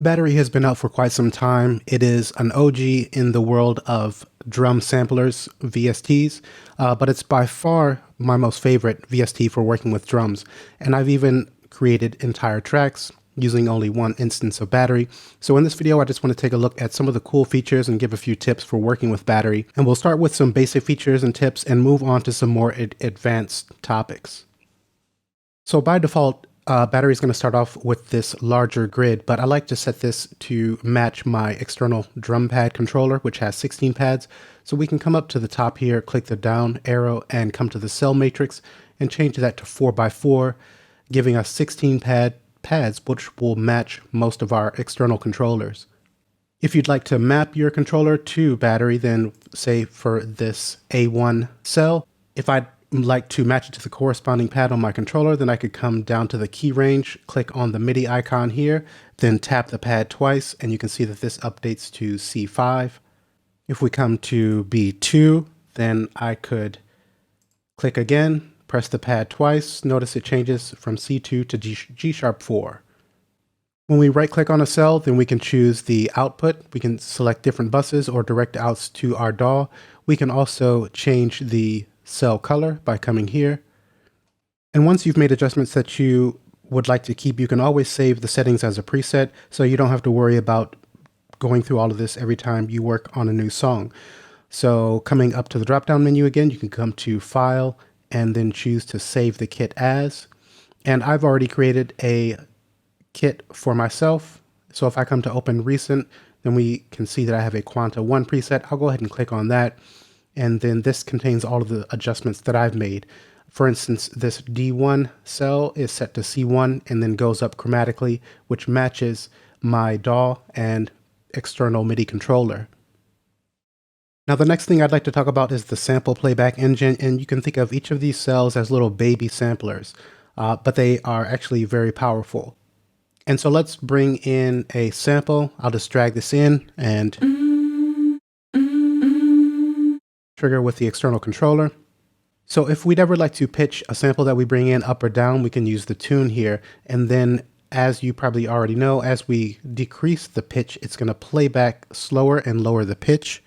Battery has been out for quite some time. It is an OG in the world of drum samplers, VSTs, but it's by far my most favorite VST for working with drums. And I've even created entire tracks using only one instance of Battery. So in this video, I just want to take a look at some of the cool features and give a few tips for working with Battery. And we'll start with some basic features and tips and move on to some more advanced topics. So by default, Battery is going to start off with this larger grid, but I like to set this to match my external drum pad controller, which has 16 pads. So we can come up to the top here, click the down arrow, and come to the cell matrix and change that to 4x4, giving us 16 pads, which will match most of our external controllers. If you'd like to map your controller to Battery, then say for this A1 cell, if I'd like to match it to the corresponding pad on my controller, then I could come down to the key range, click on the MIDI icon here, then tap the pad twice, and you can see that this updates to C5. If we come to B2, then I could click again, press the pad twice. Notice it changes from C2 to G#4. When we right click on a cell, then we can choose the output. We can select different buses or direct outs to our DAW. We can also change the cell color by coming here. And once you've made adjustments that you would like to keep, you can always save the settings as a preset, so you don't have to worry about going through all of this every time you work on a new song. So coming up to the drop-down menu again, you can come to File and then choose to save the kit as. And I've already created a kit for myself. So if I come to Open Recent, then we can see that I have a Quanta 1 preset. I'll go ahead and click on that. And then this contains all of the adjustments that I've made. For instance, this D1 cell is set to C1 and then goes up chromatically, which matches my DAW and external MIDI controller. Now, the next thing I'd like to talk about is the sample playback engine, and you can think of each of these cells as little baby samplers, but they are actually very powerful. And so let's bring in a sample. I'll just drag this in and trigger with the external controller. So if we'd ever like to pitch a sample that we bring in up or down, we can use the tune here. And then, as you probably already know, as we decrease the pitch, it's going to play back slower and lower the pitch.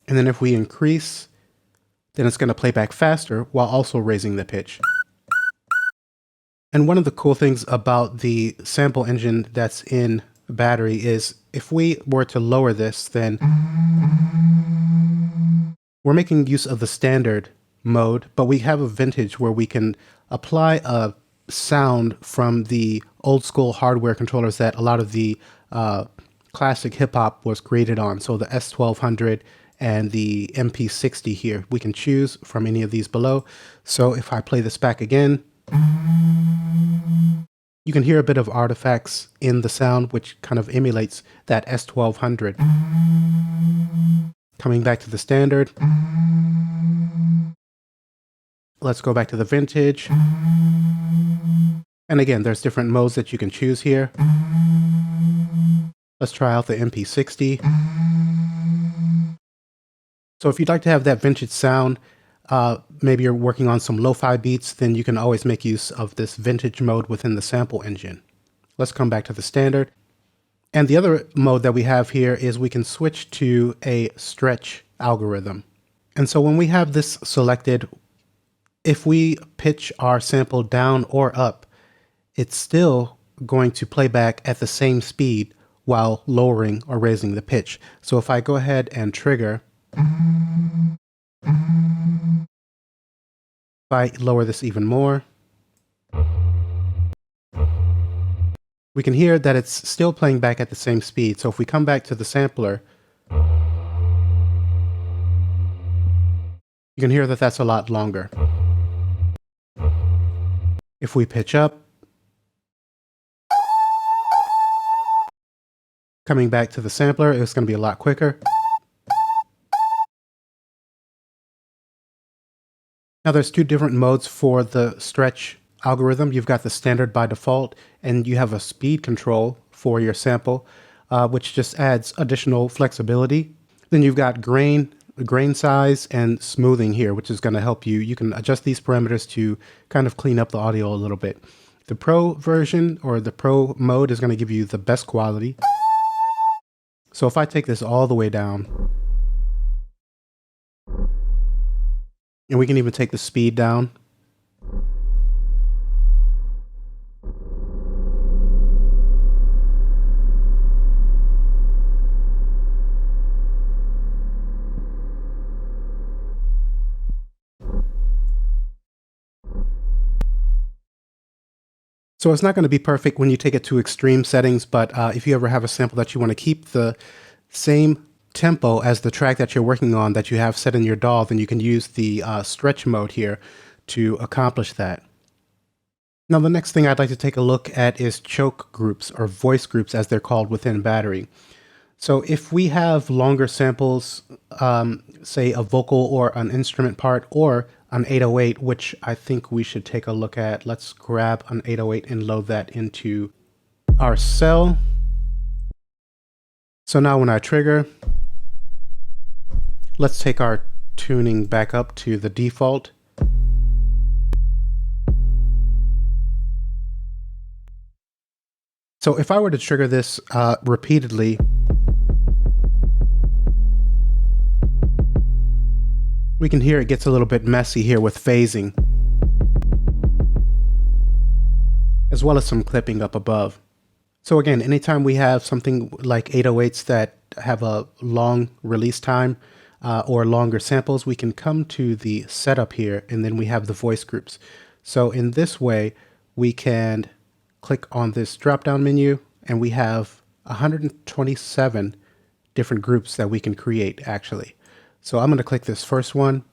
And then if we increase, then it's going to play back faster while also raising the pitch. And one of the cool things about the sample engine that's in Battery is if we were to lower this, then we're making use of the standard mode, but we have a vintage where we can apply a sound from the old school hardware controllers that a lot of the classic hip hop was created on. So the S1200 and the MP60 here, we can choose from any of these below. So if I play this back again, you can hear a bit of artifacts in the sound, which kind of emulates that S1200. Coming back to the standard. Let's go back to the vintage. And again, there's different modes that you can choose here. Let's try out the MP60. So if you'd like to have that vintage sound, maybe you're working on some lo-fi beats, then you can always make use of this vintage mode within the sample engine. Let's come back to the standard. And the other mode that we have here is we can switch to a stretch algorithm. And so when we have this selected, if we pitch our sample down or up, it's still going to play back at the same speed while lowering or raising the pitch. So if I go ahead and trigger, if I lower this even more, we can hear that it's still playing back at the same speed. So if we come back to the sampler, you can hear that that's a lot longer. If we pitch up, coming back to the sampler, it's going to be a lot quicker. Now there's two different modes for the stretch algorithm. You've got the standard by default, and you have a speed control for your sample, which just adds additional flexibility. Then you've got grain size and smoothing here, which is going to help you. You can adjust these parameters to kind of clean up the audio a little bit. The Pro version or the Pro mode is going to give you the best quality. So if I take this all the way down, and we can even take the speed down. So it's not going to be perfect when you take it to extreme settings, but if you ever have a sample that you want to keep the same tempo as the track that you're working on that you have set in your DAW, then you can use the stretch mode here to accomplish that. Now the next thing I'd like to take a look at is choke groups, or voice groups as they're called within Battery. So if we have longer samples, say a vocal or an instrument part or an 808, which I think we should take a look at. Let's grab an 808 and load that into our cell. So now when I trigger, let's take our tuning back up to the default. So if I were to trigger this repeatedly, we can hear it gets a little bit messy here with phasing, as well as some clipping up above. So again, anytime we have something like 808s that have a long release time or longer samples, we can come to the setup here, and then we have the voice groups. So in this way, we can click on this drop-down menu, and we have 127 different groups that we can create actually. So I'm going to click this first one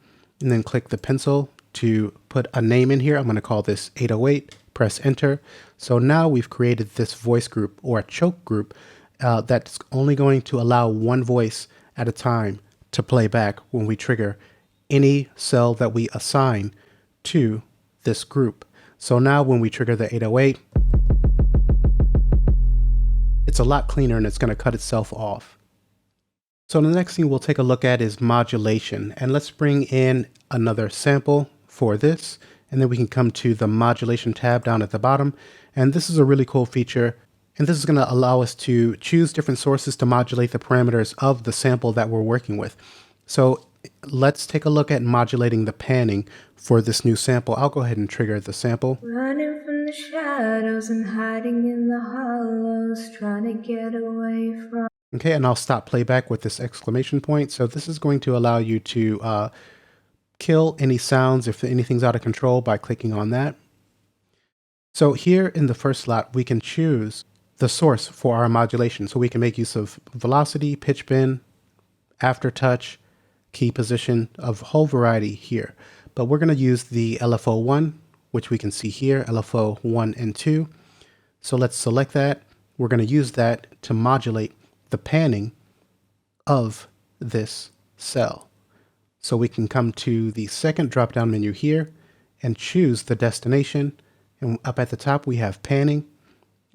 and then click the pencil to put a name in here. I'm going to call this 808, press enter. So now we've created this voice group or a choke group that's only going to allow one voice at a time to play back when we trigger any cell that we assign to this group. So now when we trigger the 808, it's a lot cleaner and it's going to cut itself off. So the next thing we'll take a look at is modulation, and let's bring in another sample for this, and then we can come to the modulation tab down at the bottom, and this is a really cool feature, and this is going to allow us to choose different sources to modulate the parameters of the sample that we're working with. So let's take a look at modulating the panning for this new sample. I'll go ahead and trigger the sample. Running from the shadows and hiding in the hollows, trying to get away from. Okay, and I'll stop playback with this exclamation point. So this is going to allow you to kill any sounds if anything's out of control by clicking on that. So here in the first slot, we can choose the source for our modulation. So we can make use of velocity, pitch bend, aftertouch, key position, of a whole variety here. But we're going to use the LFO1, which we can see here, LFO 1 and 2. So let's select that. We're going to use that to modulate the panning of this cell. So we can come to the second drop-down menu here and choose the destination. And up at the top, we have panning.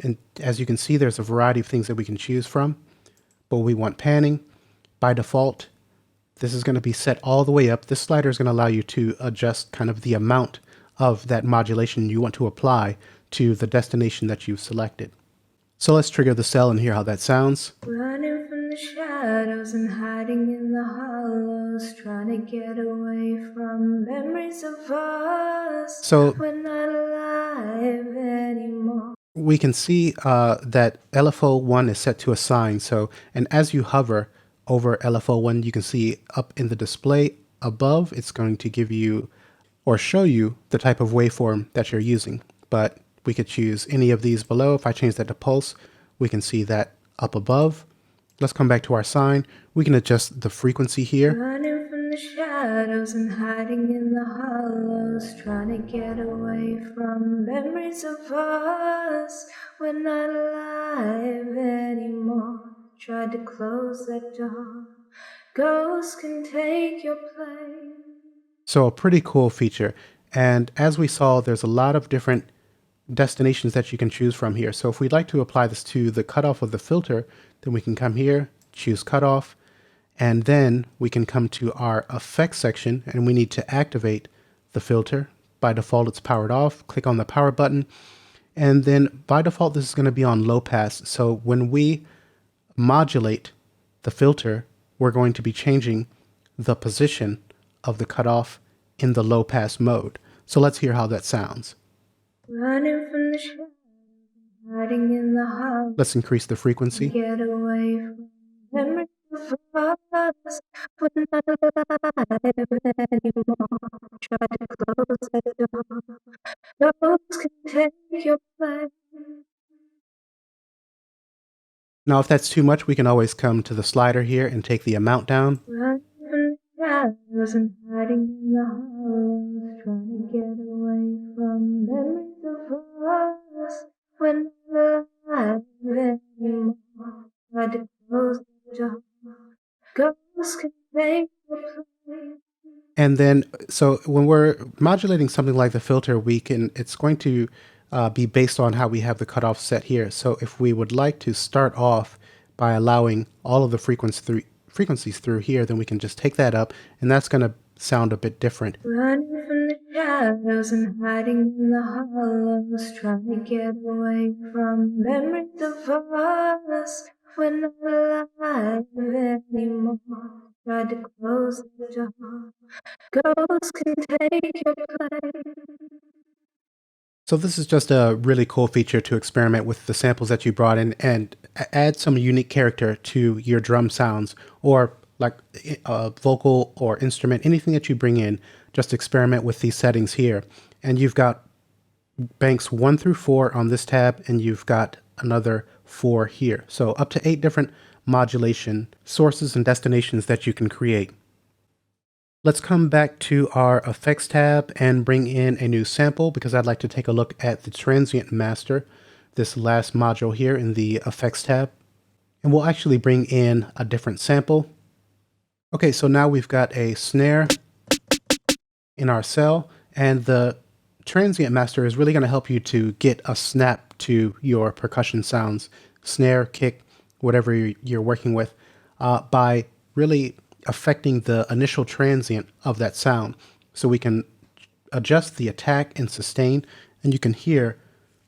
And as you can see, there's a variety of things that we can choose from. But we want panning. By default, this is going to be set all the way up. This slider is going to allow you to adjust kind of the amount of that modulation you want to apply to the destination that you've selected. So let's trigger the cell and hear how that sounds. Running from the shadows and hiding in the hollows, trying to get away from memories of us. So we're not alive anymore. We can see that LFO1 is set to assign. So, and as you hover over LFO1, you can see up in the display above, it's going to give you or show you the type of waveform that you're using. But we could choose any of these below. If I change that to pulse, we can see that up above. Let's come back to our sign. We can adjust the frequency here. Running from the shadows and hiding in the hollows, trying to get away from memories of us. We're not alive anymore. Tried to close that door. Ghosts can take your place. So a pretty cool feature. And as we saw, there's a lot of different destinations that you can choose from here. So if we'd like to apply this to the cutoff of the filter, then we can come here, choose cutoff, and then we can come to our effects section, and we need to activate the filter. By default, it's powered off. Click on the power button, And then by default, this is going to be on low pass. So when we modulate the filter, we're going to be changing the position of the cutoff in the low pass mode. So let's hear how that sounds. Running from the shadows, hiding in the hollow. Let's increase the frequency. Get away from memories of us. We're not alive anymore. Try to close the door. Ghosts can take your place. Now, if that's too much, we can always come to the slider here and take the amount down. Running from the shadows and hiding in the hollows. Trying to get away from memories of us. We're not alive anymore. Try to close the door. Ghosts can take your place. And then, so when we're modulating something like the filter, it's going to be based on how we have the cutoff set here. So if we would like to start off by allowing all of the frequencies through here, then we can just take that up, and that's going to sound a bit different. Running from the shadows and hiding in the hollows, trying to get away from memories of us. We're not alive anymore. Try to close the door. Ghosts can take your place. So this is just a really cool feature to experiment with the samples that you brought in and add some unique character to your drum sounds, or like vocal or instrument, anything that you bring in. Just experiment with these settings here. And you've got banks 1 through 4 on this tab, and you've got another 4 here. So up to 8 different modulation sources and destinations that you can create. Let's come back to our effects tab and bring in a new sample, because I'd like to take a look at the Transient Master, this last module here in the effects tab. And we'll actually bring in a different sample. Okay, so now we've got a snare in our cell, and the Transient Master is really going to help you to get a snap to your percussion sounds, snare, kick, whatever you're working with, by really affecting the initial transient of that sound. So we can adjust the attack and sustain, and you can hear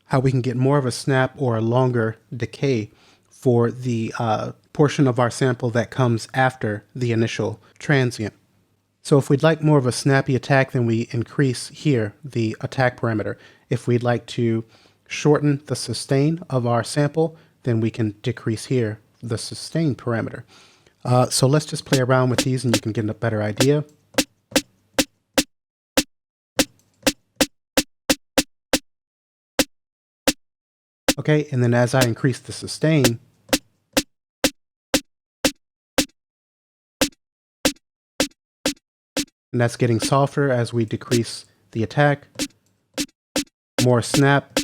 how we can get more of a snap or a longer decay for the portion of our sample that comes after the initial transient. So if we'd like more of a snappy attack, then we increase here the attack parameter. If we'd like to shorten the sustain of our sample, then we can decrease here the sustain parameter. So let's just play around with these and you can get a better idea. Okay, and then as I increase the sustain, and that's getting softer as we decrease the attack. More snap,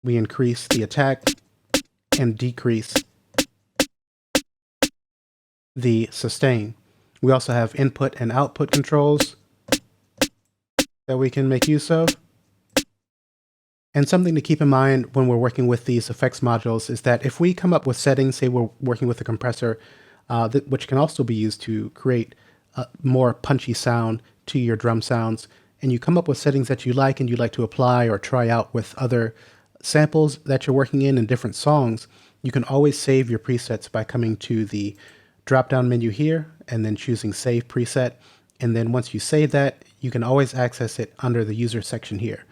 we increase the attack and decrease the sustain. We also have input and output controls that we can make use of. And something to keep in mind when we're working with these effects modules is that if we come up with settings, say we're working with a compressor, which can also be used to create a more punchy sound to your drum sounds, and you come up with settings that you like and you like to apply or try out with other samples that you're working in different songs, you can always save your presets by coming to the drop-down menu here and then choosing Save Preset. And then once you save that, you can always access it under the user section here.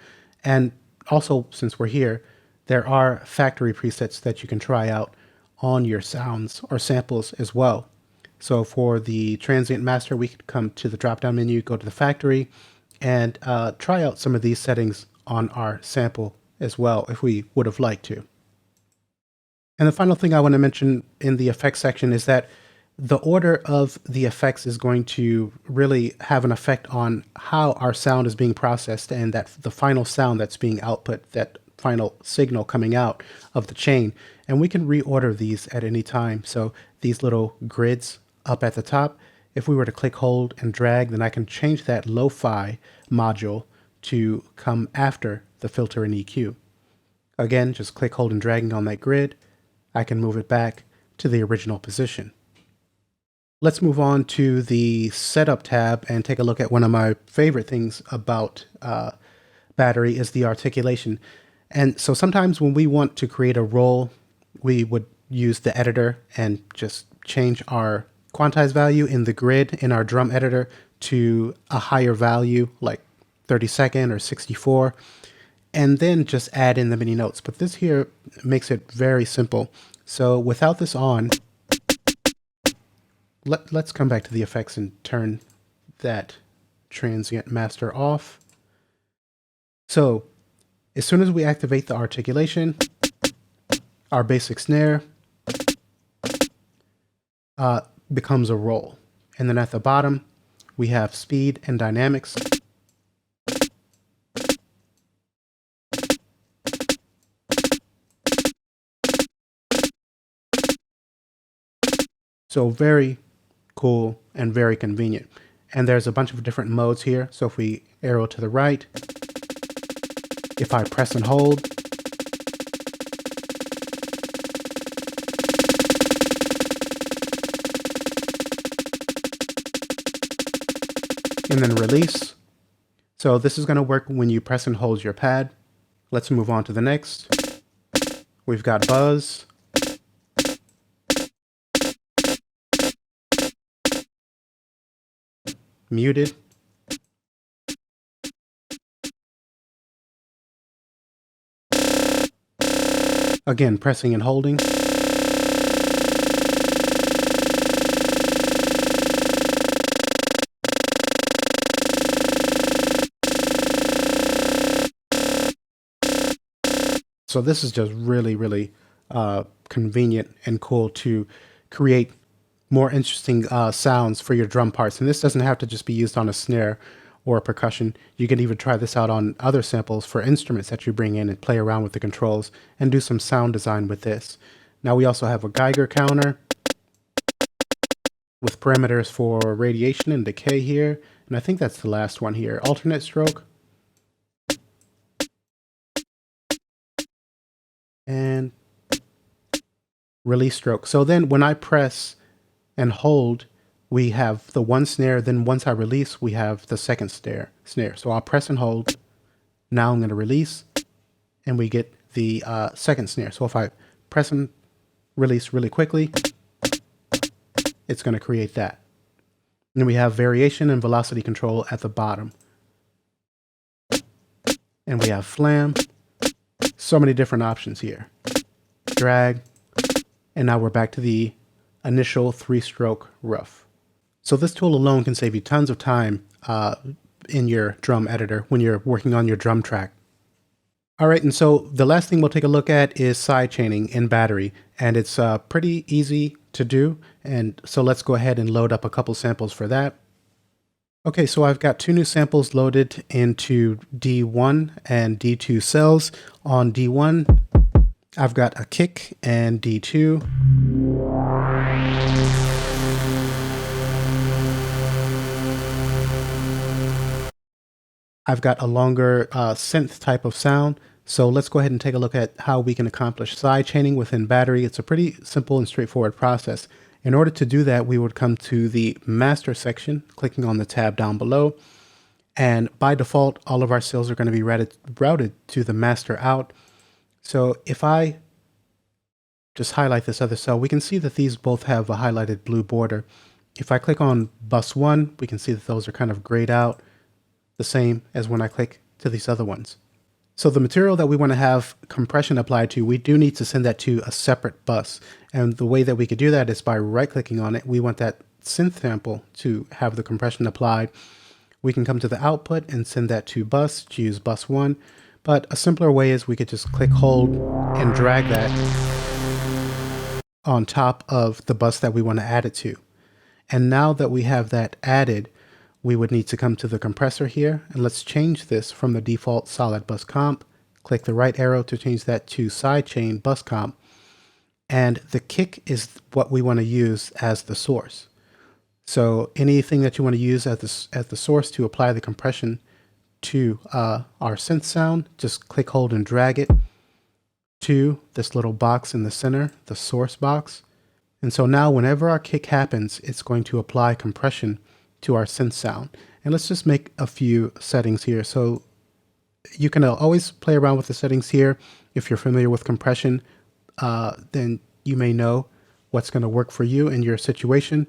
And also, since we're here, there are factory presets that you can try out on your sounds or samples as well. So for the Transient Master, we could come to the drop-down menu, go to the factory, and try out some of these settings on our sample as well, if we would have liked to. And the final thing I want to mention in the effects section is that the order of the effects is going to really have an effect on how our sound is being processed, and that the final sound that's being output, that final signal coming out of the chain. And we can reorder these at any time. So these little grids up at the top, if we were to click, hold, and drag, then I can change that lo-fi module to come after the filter and EQ. Again, just click, hold, and dragging on that grid, I can move it back to the original position. Let's move on to the Setup tab and take a look at one of my favorite things about Battery is the articulation. And so sometimes when we want to create a roll, we would use the editor and just change our quantize value in the grid in our drum editor to a higher value, like 32nd or 64, and then just add in the MIDI notes. But this here makes it very simple. So without this on, let's come back to the effects and turn that Transient Master off. So as soon as we activate the articulation, our basic snare becomes a roll. And then at the bottom, we have speed and dynamics. So very cool and very convenient. And there's a bunch of different modes here. So if we arrow to the right, if I press and hold, and then release. So this is going to work when you press and hold your pad. Let's move on to the next. We've got buzz. Muted. Again, pressing and holding. So this is just really convenient and cool to create more interesting sounds for your drum parts. And this doesn't have to just be used on a snare or a percussion. You can even try this out on other samples for instruments that you bring in and play around with the controls and do some sound design with this. Now we also have a Geiger counter with parameters for radiation and decay here. And I think that's the last one here. Alternate stroke. And release stroke. So then when I press and hold, we have the one snare. Then once I release, we have the second snare. So I'll press and hold. Now I'm going to release, and we get the second snare. So if I press and release really quickly, it's going to create that. And then we have variation and velocity control at the bottom. And we have flam. So many different options here. Drag. And now we're back to the initial 3-stroke rough. So this tool alone can save you tons of time in your drum editor when you're working on your drum track. All right, and so the last thing we'll take a look at is sidechaining in Battery, and it's pretty easy to do. And so let's go ahead and load up a couple samples for that. Okay, so I've got 2 new samples loaded into D1 and D2 cells. On D1, I've got a kick and D2. I've got a longer synth type of sound. So let's go ahead and take a look at how we can accomplish sidechaining within Battery. It's a pretty simple and straightforward process. In order to do that, we would come to the master section, clicking on the tab down below. And by default, all of our cells are going to be routed to the master out. So if I just highlight this other cell, we can see that these both have a highlighted blue border. If I click on bus 1, we can see that those are kind of grayed out, the same as when I click to these other ones. So the material that we want to have compression applied to, we do need to send that to a separate bus. And the way that we could do that is by right-clicking on it. We want that synth sample to have the compression applied. We can come to the output and send that to bus, choose bus 1. But a simpler way is we could just click, hold, and drag that on top of the bus that we want to add it to. And now that we have that added, we would need to come to the compressor here, and let's change this from the default solid bus comp. Click the right arrow to change that to sidechain bus comp. And the kick is what we want to use as the source. So anything that you want to use as the source to apply the compression to our synth sound, just click, hold, and drag it to this little box in the center, the source box. And so now whenever our kick happens, it's going to apply compression to our synth sound. And let's just make a few settings here. So You can always play around with the settings here. If you're familiar with compression, then you may know what's going to work for you in your situation.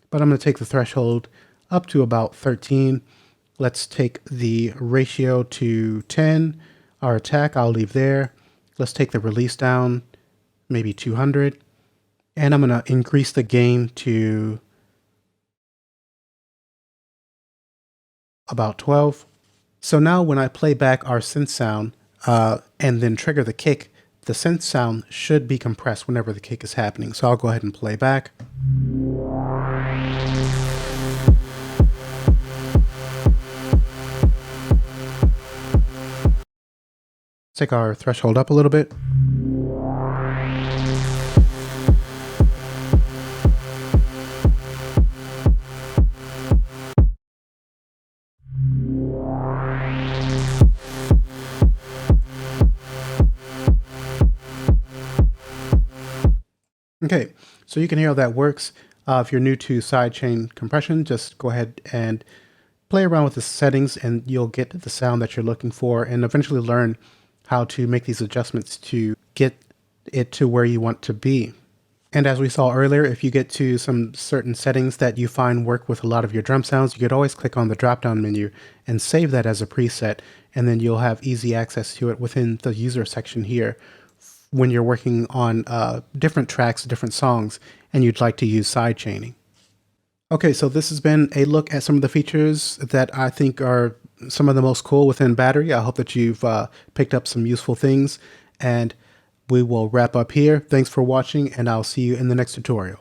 But I'm going to take the threshold up to about 13. Let's take the ratio to 10. Our attack, I'll leave there. Let's take the release down, maybe 200. And I'm going to increase the gain to about 12. So now when I play back our synth sound and then trigger the kick, the synth sound should be compressed whenever the kick is happening. So I'll go ahead and play back. Take our threshold up a little bit. Okay, so you can hear how that works. If you're new to sidechain compression, just go ahead and play around with the settings and you'll get the sound that you're looking for and eventually learn how to make these adjustments to get it to where you want to be. And as we saw earlier, if you get to some certain settings that you find work with a lot of your drum sounds, you could always click on the drop-down menu and save that as a preset, and then you'll have easy access to it within the user section here when you're working on different tracks, different songs, and you'd like to use sidechaining. Okay, so this has been a look at some of the features that I think are some of the most cool within Battery. I hope that you've picked up some useful things, and we will wrap up here. Thanks for watching, and I'll see you in the next tutorial.